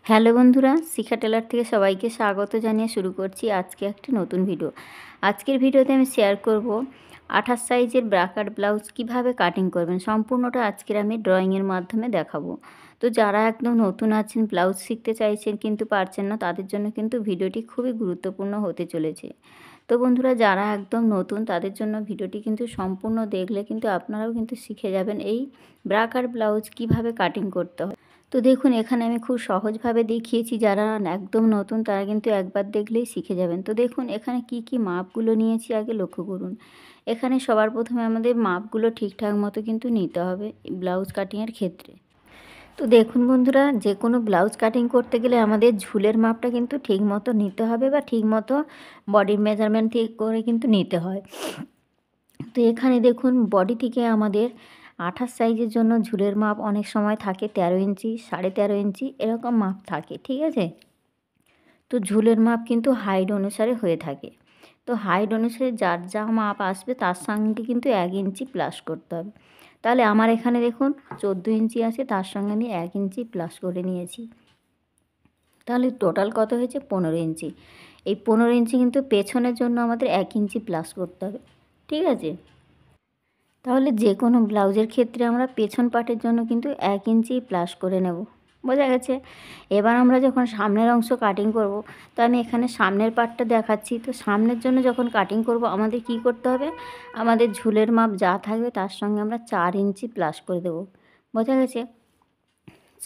Hello বন্ধুরা, শিখা teller থেকে সবাইকে স্বাগত জানিয়ে শুরু করছি আজকে একটি নতুন ভিডিও। আজকের ভিডিওতে আমি শেয়ার করব 28 সাইজের ব্রাকাট ব্লাউজ কিভাবে কাটিং করবেন। সম্পূর্ণটা আজকের আমি ড্রয়িংয়ের মাধ্যমে দেখাবো। তো যারা একদম নতুন আছেন, ব্লাউজ শিখতে চাইছেন কিন্তু পারছেন না, তাদের জন্য কিন্তু ভিডিওটি খুবই গুরুত্বপূর্ণ হতে চলেছে। তো বন্ধুরা, যারা একদম নতুন তাদের জন্য ভিডিওটি কিন্তু সম্পূর্ণ দেখলে কিন্তু আপনারাও কিন্তু শিখে যাবেন এই ব্রাকাট ব্লাউজ কিভাবে কাটিং করতে হয়। তো দেখুন, এখানে আমি খুব সহজভাবে দেখিয়েছি। যারা একদম নতুন তারা কিন্তু একবার দেখলেই শিখে যাবেন। তো দেখুন, এখানে কি কি মাপগুলো নিয়েছি আগে লক্ষ্য করুন। এখানে সবার প্রথমে আমাদের মাপগুলো ঠিকঠাক মতো কিন্তু নিতে হবে ব্লাউজ কাটিংয়ের ক্ষেত্রে। তো দেখুন বন্ধুরা, যে কোনো ব্লাউজ কাটিং করতে গেলে আমাদের ঝুলের মাপটা কিন্তু ঠিক মতো নিতে হবে বা ঠিক মতো বডির মেজারমেন্ট ঠিক করে কিন্তু নিতে হয়। তো এখানে দেখুন, বডি থেকে আমাদের 28 সাইজের জন্য ঝুলের মাপ অনেক সময় থাকে 13 ইঞ্চি, 13.5 ইঞ্চি এরকম মাপ থাকে, ঠিক আছে। তো ঝুলের মাপ কিন্তু হাইট অনুসারে হয়ে থাকে। তো হাইট অনুসারে যার যা মাপ আসবে তার সঙ্গে কিন্তু 1 ইঞ্চি প্লাস করতে হবে। তাহলে আমার এখানে দেখুন 14 ইঞ্চি আছে, তার সঙ্গে আমি 1 ইঞ্চি প্লাস করে নিয়েছি। তাহলে টোটাল কত হয়েছে? 15 ইঞ্চি। এই 15 ইঞ্চি কিন্তু পেছনের জন্য আমাদের 1 ইঞ্চি প্লাস করতে হবে, ঠিক আছে। তাহলে যে কোনো ব্লাউজের ক্ষেত্রে আমরা পেছন পার্টের জন্য কিন্তু 1 ইঞ্চি প্লাস করে নেব, বোঝা গেছে। এবার আমরা যখন সামনের অংশ কাটিং করব, তো আমি এখানে সামনের পার্টটা দেখাচ্ছি। তো সামনের জন্য যখন কাটিং করব আমাদের কি করতে হবে? আমাদের ঝুলের মাপ যা থাকবে তার সঙ্গে আমরা 4 ইঞ্চি প্লাস করে দেব, বোঝা গেছে।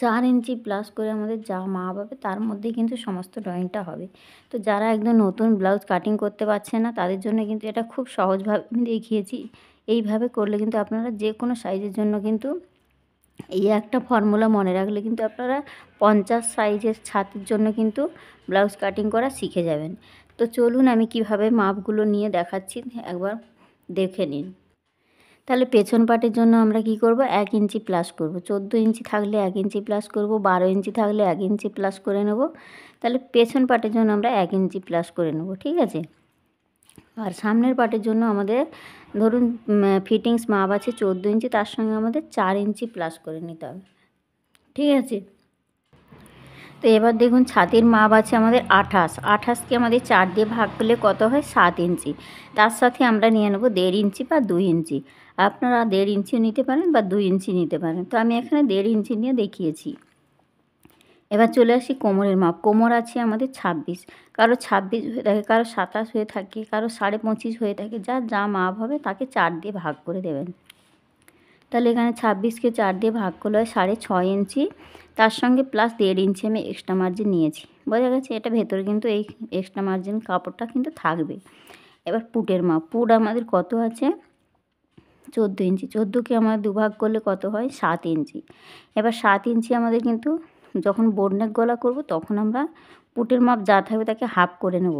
4 ইঞ্চি প্লাস করে আমাদের যা মাপ হবে তার মধ্যেই কিন্তু সমস্ত ড্রয়িংটা হবে। তো যারা একদম নতুন ব্লাউজ কাটিং করতে পারছে না তাদের জন্য কিন্তু এটা খুব সহজভাবে আমি দেখিয়েছি। এইভাবে করলে কিন্তু আপনারা যে কোনো সাইজের জন্য কিন্তু এই একটা ফর্মুলা মনে রাখলে কিন্তু আপনারা 50 সাইজের ছাতির জন্য কিন্তু ব্লাউজ কাটিং করা শিখে যাবেন। তো চলুন আমি কিভাবে মাপগুলো নিয়ে দেখাচ্ছি, একবার দেখে নিন। তাহলে পেছন পার্টের জন্য আমরা কি করব? 1 ইঞ্চি প্লাস করব। 14 ইঞ্চি থাকলে 1 ইঞ্চি প্লাস করব, 12 ইঞ্চি থাকলে 1 ইঞ্চি প্লাস করে নেব। তাহলে পেছন পার্টের জন্য আমরা 1 ইঞ্চি প্লাস করে নেব, ঠিক আছে। আর সামনের পার্টের জন্য আমাদের ধরুন ফিটিংস মাপ আছে 14 ইঞ্চি, তার সঙ্গে আমাদের 4 ইঞ্চি প্লাস করে নিতে হবে, ঠিক আছে। তো এবার দেখুন, ছাতির মাপ আছে আমাদের 28। 28কে আমাদের 4 দিয়ে ভাগ করলে কত হয়? 7 ইঞ্চি। তার সাথে আমরা নিয়ে নেব 1.5 ইঞ্চি বা 2 ইঞ্চি। আপনারা 1.5 ইঞ্চিও নিতে পারেন বা 2 ইঞ্চি নিতে পারেন। তো আমি এখানে 1.5 ইঞ্চি নিয়ে দেখিয়েছি। এবার চলে আসি কোমরের মাপ। কোমর আছে আমাদের 26। কারো 26 হয়ে থাকে, কারো 27 হয়ে থাকে, কারো 25.5 হয়ে থাকে। যার যা মাপ হবে তাকে 4 দিয়ে ভাগ করে দেবেন। তাহলে এখানে 26কে 4 দিয়ে ভাগ করলে হয় 6.5 ইঞ্চি। তার সঙ্গে প্লাস 1.5 ইঞ্চি আমি এক্সট্রা মার্জিন নিয়েছি, বোঝা গেছে। এটা ভেতরে কিন্তু এই এক্সট্রা মার্জিন কাপড়টা কিন্তু থাকবে। এবার পুটের মাপ। পুট আমাদের কত আছে? 14 ইঞ্চি। 14কে আমরা দুভাগ করলে কত হয়? 7 ইঞ্চি। এবার 7 ইঞ্চি আমাদের কিন্তু যখন বোট নেক গলা করব তখন আমরা পুটের মাপ যা থাকবে তাকে হাফ করে নেব।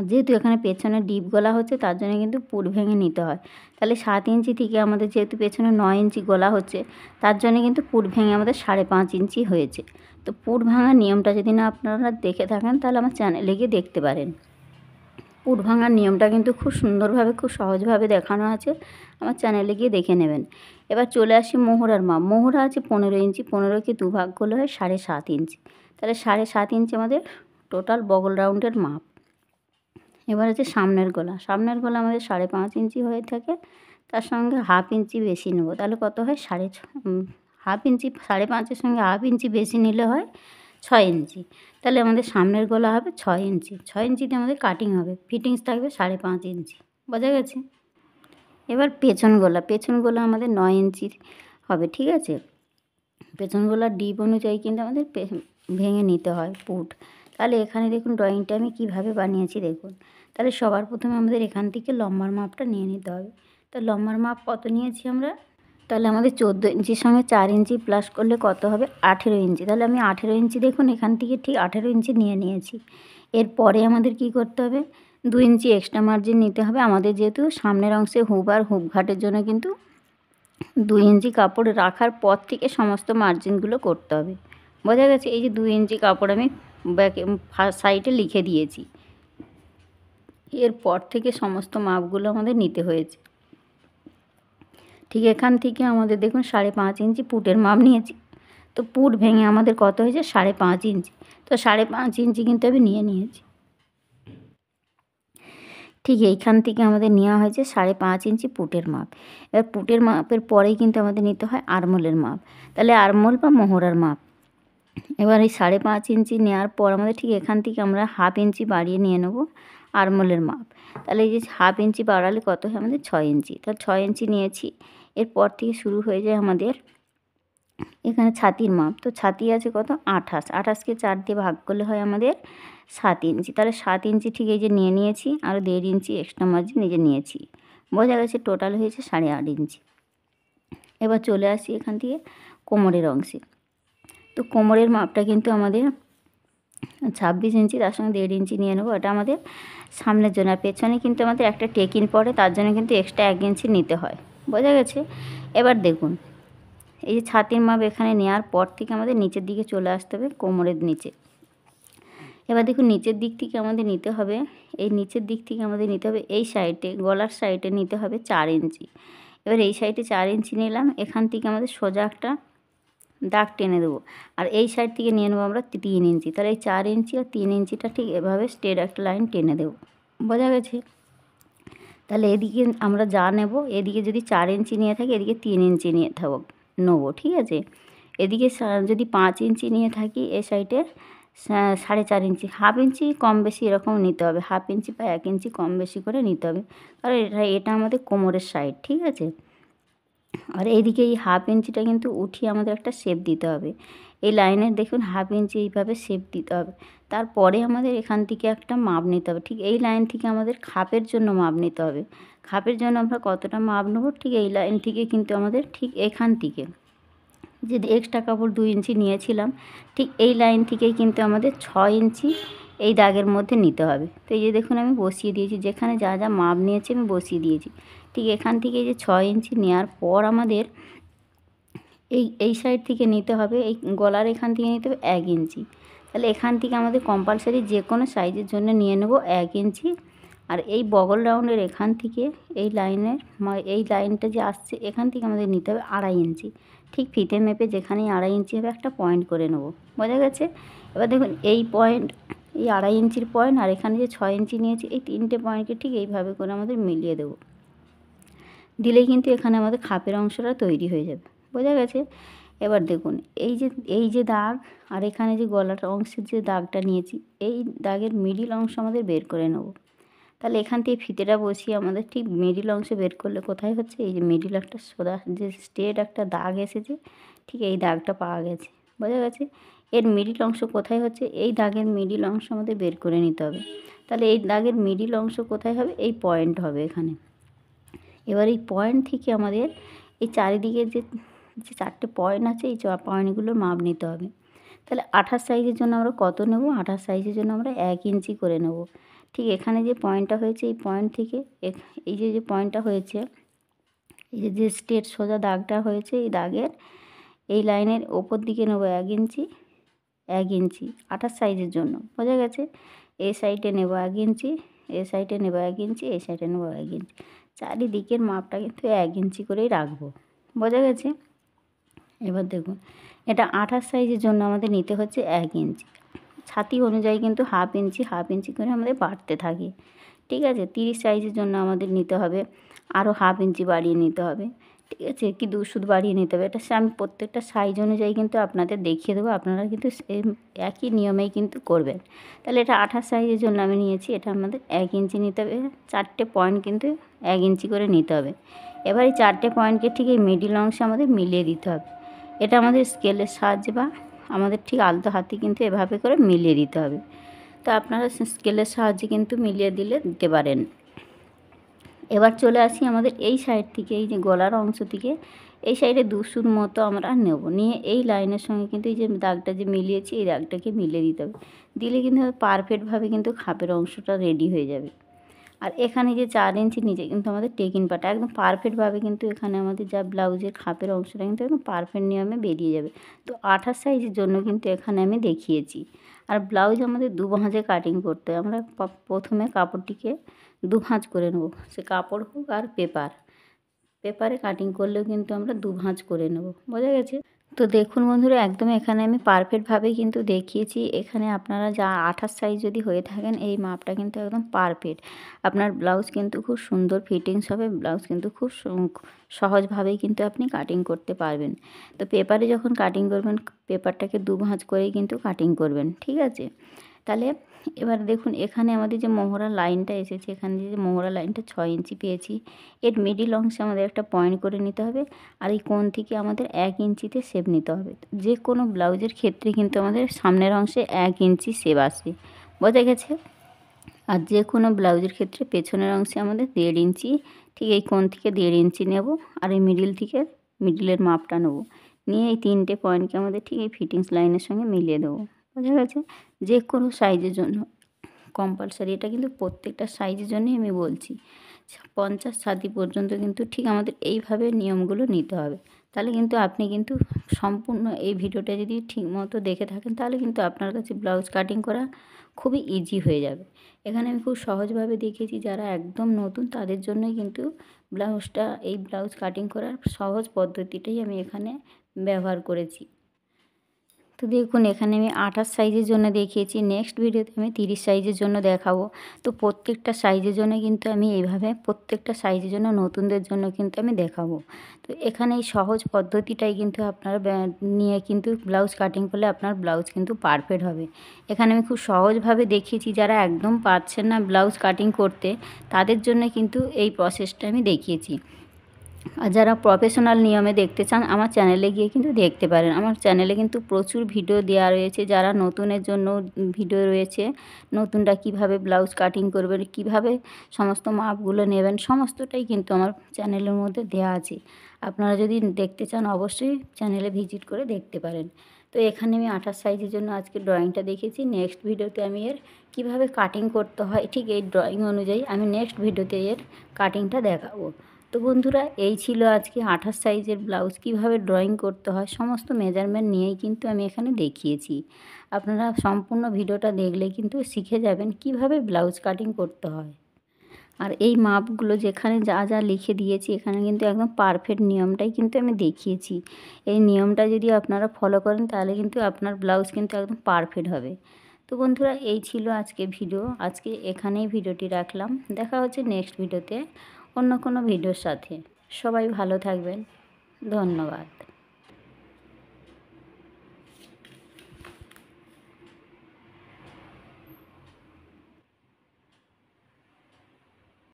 যেহেতু এখানে পেছনে ডিপ গলা হচ্ছে তার জন্য কিন্তু পুট ভেঙে নিতে হয়। তাহলে 7 ইঞ্চি থেকে আমাদের যেহেতু পেছনে 9 ইঞ্চি গলা হচ্ছে, তার জন্য কিন্তু পুট ভেঙে আমাদের 5.5 ইঞ্চি হয়েছে। তো পুট ভাঙার নিয়মটা যদি না আপনারা দেখে থাকেন তাহলে আমার চ্যানেলে গিয়ে দেখতে পারেন। পুট ভাঙার নিয়মটা কিন্তু খুব সুন্দরভাবে, খুব সহজভাবে দেখানো আছে, আমার চ্যানেলে গিয়ে দেখে নেবেন। এবার চলে আসি মোহরার মাপ। মোহরা আছে 15 ইঞ্চি। 15কে দুভাগ করলে হয় 7.5 ইঞ্চি। তাহলে 7.5 ইঞ্চি আমাদের টোটাল বগল রাউন্ডের মাপ। এবার হচ্ছে সামনের গলা। সামনের গলা আমাদের 5.5 ইঞ্চি হয়ে থাকে, তার সঙ্গে হাফ ইঞ্চি বেশি নেব। তাহলে কত হয়? হাফ ইঞ্চি, 5.5-এর সঙ্গে হাফ ইঞ্চি বেশি নিলে হয় 6 ইঞ্চি। তাহলে আমাদের সামনের গলা হবে 6 ইঞ্চি। 6 ইঞ্চিতে আমাদের কাটিং হবে, ফিটিংস থাকবে 5.5 ইঞ্চি, বোঝা গেছে। এবার পেছন গলা। পেছন গলা আমাদের 9 ইঞ্চির হবে, ঠিক আছে। পেছন গলার ডিপ অনুযায়ী কিন্তু আমাদের ভেঙে নিতে হয় পুট। তাহলে এখানে দেখুন ড্রয়িংটা আমি কিভাবে বানিয়েছি দেখুন। তাহলে সবার প্রথমে আমাদের এখান থেকে লম্বার মাপটা নিয়ে নিতে হবে। তো লম্বার মাপ কত নিয়েছি আমরা? তাহলে আমাদের 14 ইঞ্চির সঙ্গে 4 ইঞ্চি প্লাস করলে কত হবে? 18 ইঞ্চি। তাহলে আমি 18 ইঞ্চি দেখুন এখান থেকে ঠিক 18 ইঞ্চি নিয়ে নিয়েছি। এরপরে আমাদের কি করতে হবে? 2 ইঞ্চি এক্সট্রা মার্জিন নিতে হবে। আমাদের যেহেতু সামনের অংশে হুপ আর হুপ ঘাটের জন্য কিন্তু 2 ইঞ্চি কাপড় রাখার পর থেকে সমস্ত মার্জিনগুলো করতে হবে, বোঝা গেছে। এই যে 2 ইঞ্চি কাপড় আমি ব্যাকে সাইডে লিখে দিয়েছি। এরপর থেকে সমস্ত মাপগুলো আমাদের নিতে হয়েছে। ঠিক এখান থেকে আমাদের দেখুন 5.5 ইঞ্চি পুটের মাপ নিয়েছি। তো পুট ভেঙে আমাদের কত হয়েছে 5.5 ইঞ্চি। তো 5.5 ইঞ্চি কিন্তু আমি নিয়েছি। ঠিক এইখান থেকে আমাদের নেওয়া হয়েছে 5.5 ইঞ্চি পুটের মাপ। এবার পুটের মাপের পরেই কিন্তু আমাদের নিতে হয় আরমোলের মাপ। তাহলে আরমোল বা মোহরার মাপ। এবার এই 5.5 ইঞ্চি নেওয়ার পর আমাদের ঠিক এখান থেকে আমরা 1/2 ইঞ্চি বাড়িয়ে নিয়ে নেব আরমোলের মাপ। তাহলে এই যে 1/2 ইঞ্চি বাড়ালে কত হয় আমাদের 6 ইঞ্চি। তাহলে 6 ইঞ্চি নিয়েছি। এরপর থেকে শুরু হয়ে যায় আমাদের এখানে ছাতির মাপ। তো ছাতি আছে কত 28। 28কে 4 দিয়ে ভাগ করলে হয় আমাদের 7 ইঞ্চি। তাহলে 7 ইঞ্চি ঠিক এই যে নিয়েছি, আরও 1.5 ইঞ্চি এক্সট্রা মার্জিন নিজে নিয়েছি। বোঝা গেছে টোটাল হয়েছে 8.5 ইঞ্চি। এবার চলে আসি এখান থেকে কোমরের অংশে। তো কোমরের মাপটা কিন্তু আমাদের 26 ইঞ্চি, তার সঙ্গে 1.5 ইঞ্চি নিয়ে নেবো। এটা আমাদের সামনের জন্য। আর পেছনে কিন্তু আমাদের একটা টেকিন পড়ে, তার জন্য কিন্তু এক্সট্রা 1 ইঞ্চি নিতে হয়। বোঝা গেছে? এবার দেখুন এই যে ছাতির মাপ এখানে নেওয়ার পর থেকে আমাদের নিচের দিকে চলে আসতে হবে কোমরের নিচে। এবার দেখুন নিচের দিক থেকে আমাদের নিতে হবে, এই নিচের দিক থেকে আমাদের নিতে হবে এই সাইডে, গলার সাইডে নিতে হবে 4 ইঞ্চি। এবার এই সাইডে 4 ইঞ্চি নিলাম, এখান থেকে আমাদের সোজা একটা দাগ টেনে দেবো। আর এই সাইড থেকে নিয়ে নেবো আমরা 3 ইঞ্চি। তাহলে এই 4 ইঞ্চি আর 3 ইঞ্চিটা ঠিক এভাবে স্ট্রেট একটা লাইন টেনে দেবো। বোঝা গেছে? তাহলে এদিকে আমরা যা নেব, এদিকে যদি 4 ইঞ্চি নিয়ে থাকি এদিকে 3 ইঞ্চি নিয়ে নেবো, ঠিক আছে? এদিকে যদি 5 ইঞ্চি নিয়ে থাকি এ সাইডে 4.5 ইঞ্চি, 1/2 ইঞ্চি কম বেশি এরকম নিতে হবে, 1/2 ইঞ্চি বা 1 ইঞ্চি কম বেশি করে নিতে হবে। কারণ এটা আমাদের কোমরের সাইড, ঠিক আছে? আর এইদিকে এই 1/2 ইঞ্চিটা কিন্তু উঠিয়ে আমাদের একটা শেপ দিতে হবে। এই লাইনের দেখুন 1/2 ইঞ্চি এইভাবে শেপ দিতে হবে। তারপরে আমাদের এখান থেকে একটা মাপ নিতে হবে। ঠিক এই লাইন থেকে আমাদের খাপের জন্য মাপ নিতে হবে। খাপের জন্য আমরা কতটা মাপ নেব, ঠিক এই লাইন থেকে কিন্তু আমাদের ঠিক এখান থেকে যে এক্সট্রা কাপড় 2 ইঞ্চি নিয়েছিলাম, ঠিক এই লাইন থেকেই কিন্তু আমাদের 6 ইঞ্চি এই দাগের মধ্যে নিতে হবে। তো এই যে দেখুন আমি বসিয়ে দিয়েছি, যেখানে যা যা মাপ নিয়েছি আমি বসিয়ে দিয়েছি। ঠিক এখান থেকে এই যে 6 ইঞ্চি নেওয়ার পর আমাদের এই সাইড থেকে নিতে হবে, এই গলার এখান থেকে নিতে হবে 1 ইঞ্চি। তাহলে এখান থেকে আমাদের কম্পালসারি যে কোনো সাইজের জন্য নিয়ে নেব 1 ইঞ্চি। আর এই বগল রাউন্ডের এখান থেকে এই লাইনটা যে আসছে এখান থেকে আমাদের নিতে হবে 2.5 ইঞ্চি। ঠিক ফিতে মেপে যেখানেই 2.5 ইঞ্চি হবে একটা পয়েন্ট করে নেব। বোঝা গেছে? এবার দেখুন এই পয়েন্ট, এই 2.5 ইঞ্চির পয়েন্ট আর এখানে যে 6 ইঞ্চি নিয়েছি, এই 3টে পয়েন্টকে ঠিক এইভাবে করে আমাদের মিলিয়ে দেবো। দিলেই কিন্তু এখানে আমাদের খাপের অংশটা তৈরি হয়ে যাবে। বোঝা গেছে? এবার দেখুন এই যে দাগ আর এখানে যে গলার অংশের যে দাগটা নিয়েছি, এই দাগের মিডিল অংশ আমাদের বের করে নেব। তাহলে এখান থেকে ফিতেটা বসিয়ে আমাদের ঠিক মিডিল অংশে বের করলে কোথায় হচ্ছে, এই যে মিডিল একটা সোজা যে স্ট্রেট একটা দাগ এসেছে, ঠিক এই দাগটা পাওয়া গেছে। বোঝা গেছে? এর মিডিল অংশ কোথায় হচ্ছে, এই দাগের মিডিল অংশ আমাদের বের করে নিতে হবে। তাহলে এই দাগের মিডিল অংশ কোথায় হবে, এই পয়েন্ট হবে এখানে। এবার এই পয়েন্ট থেকে আমাদের এই চারিদিকে যে 4টে পয়েন্ট আছে, এই পয়েন্টগুলোর মাপ নিতে হবে। তাহলে 28 সাইজের জন্য আমরা কত নেব, 28 সাইজের জন্য আমরা 1 ইঞ্চি করে নেব। ঠিক এখানে যে পয়েন্টটা হয়েছে, এই পয়েন্ট থেকে এই যে পয়েন্টটা হয়েছে, এই যে স্ট্রেট সোজা দাগটা হয়েছে, এই দাগের এই লাইনের ওপর দিকে নেব 1 ইঞ্চি, 1 ইঞ্চি 28 সাইজের জন্য। বোঝা গেছে? এই সাইডে নেব 1 ইঞ্চি, এই সাইডে নেব 1 ইঞ্চি, এই সাইডে নেব 1 ইঞ্চি। চারিদিকের মাপটা কিন্তু 1 ইঞ্চি করেই রাখবো। বোঝা গেছে? এবার দেখুন এটা 28 সাইজের জন্য আমাদের নিতে হচ্ছে 1 ইঞ্চি। ছাতি অনুযায়ী কিন্তু 1/2 ইঞ্চি 1/2 ইঞ্চি করে আমাদের বাড়তে থাকে, ঠিক আছে? 30 সাইজের জন্য আমাদের নিতে হবে আরও 1/2 ইঞ্চি বাড়িয়ে নিতে হবে, ঠিক আছে? কি সুদ বাড়িয়ে নিতে হবে, এটা আমি প্রত্যেকটা সাইজ অনুযায়ী কিন্তু আপনাদের দেখিয়ে দেবো, আপনারা কিন্তু একই নিয়মেই কিন্তু করবেন। তাহলে এটা 28 সাইজের জন্য আমি নিয়েছি, এটা আমাদের 1 ইঞ্চি নিতে হবে। 4টে পয়েন্ট কিন্তু 1 ইঞ্চি করে নিতে হবে। এবার এই 4টে পয়েন্টকে ঠিক এই মিডিল অংশে আমাদের মিলিয়ে দিতে হবে। এটা আমাদের স্কেলের সাহায্যে বা আমাদের ঠিক আলতো হাতে কিন্তু এভাবে করে মিলিয়ে দিতে হবে। তো আপনারা স্কেলের সাহায্যে কিন্তু মিলিয়ে দিতে পারেন। এবার চলে আসি আমাদের এই সাইড থেকে, এই যে গলার অংশ থেকে এই সাইডে 2 সুত মতো আমরা নেব, নিয়ে এই লাইনের সঙ্গে কিন্তু এই যে দাগটা যে মিলিয়েছি এই দাগটাকে মিলিয়ে দিতে হবে। দিলে কিন্তু পারফেক্টভাবে কিন্তু খাপের অংশটা রেডি হয়ে যাবে। আর এখানে যে 4 ইঞ্চি নিচে কিন্তু আমাদের টেকিন পাটা একদম পারফেক্টভাবে কিন্তু এখানে আমাদের যা ব্লাউজের খাপের অংশটা কিন্তু একদম পারফেক্ট নিয়মে বেরিয়ে যাবে। তো 28 সাইজের জন্য কিন্তু এখানে আমি দেখিয়েছি। আর ব্লাউজ আমাদের 2 ভাঁজে কাটিং করতে হয়। আমরা প্রথমে কাপড়টিকে 2 ভাঁজ করে নেব, সে কাপড় হোক আর পেপারে কাটিং করলেও কিন্তু আমরা 2 ভাঁজ করে নেব। বোঝা গেছে? তো দেখুন বন্ধুরা, একদম এখানে আমি পারফেক্টভাবেই কিন্তু দেখিয়েছি। এখানে আপনারা যা 28 সাইজ যদি হয়ে থাকেন, এই মাপটা কিন্তু একদম পারফেক্ট। আপনার ব্লাউজ কিন্তু খুব সুন্দর ফিটিংস হবে। ব্লাউজ কিন্তু খুব সহজভাবেই কিন্তু আপনি কাটিং করতে পারবেন। তো পেপারে যখন কাটিং করবেন, পেপারটাকে 2 ভাঁজ করেই কিন্তু কাটিং করবেন, ঠিক আছে? তাহলে এবার দেখুন, এখানে আমাদের যে মোহরা লাইনটা এসেছে, এখানে যে মোহরা লাইনটা 6 ইঞ্চি পেয়েছি, এর মিডিল অংশে আমাদের একটা পয়েন্ট করে নিতে হবে। আর এই কোণ থেকে আমাদের 1 ইঞ্চিতে শেপ নিতে হবে। যে কোনো ব্লাউজের ক্ষেত্রে কিন্তু আমাদের সামনের অংশে 1 ইঞ্চি শেপ আসবে, বোঝা গেছে? আর যে কোনো ব্লাউজের ক্ষেত্রে পেছনের অংশে আমাদের 1.5 ইঞ্চি, ঠিক এই কোণ থেকে 1.5 ইঞ্চি নেব। আর এই মিডিল থেকে মিডিলের মাপটা নেব, নিয়ে এই 3টে পয়েন্টকে আমাদের ঠিক এই ফিটিংস লাইনের সঙ্গে মিলিয়ে দেবো, বোঝা গেছে? যে কোনো সাইজের জন্য কম্পালসারি, এটা কিন্তু প্রত্যেকটা সাইজের জন্যই আমি বলছি। 50 ছাতি পর্যন্ত কিন্তু ঠিক আমাদের এইভাবে নিয়মগুলো নিতে হবে। তাহলে কিন্তু আপনি কিন্তু সম্পূর্ণ এই ভিডিওটা যদি ঠিকমতো দেখে থাকেন, তাহলে কিন্তু আপনার কাছে ব্লাউজ কাটিং করা খুবই ইজি হয়ে যাবে। এখানে আমি খুব সহজভাবে দেখিয়েছি, যারা একদম নতুন তাদের জন্যই কিন্তু এই ব্লাউজ কাটিং করার সহজ পদ্ধতিটাই আমি এখানে ব্যবহার করেছি। তো দেখুন, এখানে আমি 28 সাইজের জন্য দেখিয়েছি, নেক্সট ভিডিওতে আমি 30 সাইজের জন্য দেখাবো। তো প্রত্যেকটা সাইজের জন্য কিন্তু আমি এইভাবে প্রত্যেকটা সাইজের জন্য নতুনদের জন্য কিন্তু আমি দেখাবো। তো এখানে এই সহজ পদ্ধতিটাই কিন্তু আপনারা নিয়ে কিন্তু ব্লাউজ কাটিং করলে আপনার ব্লাউজ কিন্তু পারফেক্ট হবে। এখানে আমি খুব সহজভাবে দেখিয়েছি, যারা একদম পারছেন না ব্লাউজ কাটিং করতে, তাদের জন্য কিন্তু এই প্রসেসটা আমি দেখিয়েছি। আর যারা প্রফেশনাল নিয়মে দেখতে চান, আমার চ্যানেলে গিয়ে কিন্তু দেখতে পারেন। আমার চ্যানেলে কিন্তু প্রচুর ভিডিও দেওয়া রয়েছে। যারা নতুনের জন্য ভিডিও রয়েছে, নতুনরা কিভাবে ব্লাউজ কাটিং করবেন, কিভাবে সমস্ত মাপগুলো নেবেন, সমস্তটাই কিন্তু আমার চ্যানেলের মধ্যে দেওয়া আছে। আপনারা যদি দেখতে চান, অবশ্যই চ্যানেলে ভিজিট করে দেখতে পারেন। তো এখানে আমি 28 সাইজের জন্য আজকে ড্রয়িংটা দেখেছি। নেক্সট ভিডিওতে আমি এর কীভাবে কাটিং করতে হয়, ঠিক এই ড্রয়িং অনুযায়ী আমি নেক্সট ভিডিওতে এর কাটিংটা দেখাবো। তো বন্ধুরা, এই ছিল আজকে 28 সাইজের ব্লাউজ কীভাবে ড্রয়িং করতে হয়, সমস্ত মেজারমেন্ট নিয়েই কিন্তু আমি এখানে দেখিয়েছি। আপনারা সম্পূর্ণ ভিডিওটা দেখলে কিন্তু শিখে যাবেন কিভাবে ব্লাউজ কাটিং করতে হয়। আর এই মাপগুলো যেখানে যা যা লিখে দিয়েছি, এখানে কিন্তু একদম পারফেক্ট নিয়মটাই কিন্তু আমি দেখিয়েছি। এই নিয়মটা যদি আপনারা ফলো করেন, তাহলে কিন্তু আপনার ব্লাউজ কিন্তু একদম পারফেক্ট হবে। তো বন্ধুরা, এই ছিল আজকে ভিডিও। আজকে এখানেই ভিডিওটি রাখলাম। দেখা হচ্ছে নেক্সট ভিডিওতে অন্য কোনো ভিডিওর সাথে। সবাই ভালো থাকবেন। ধন্যবাদ।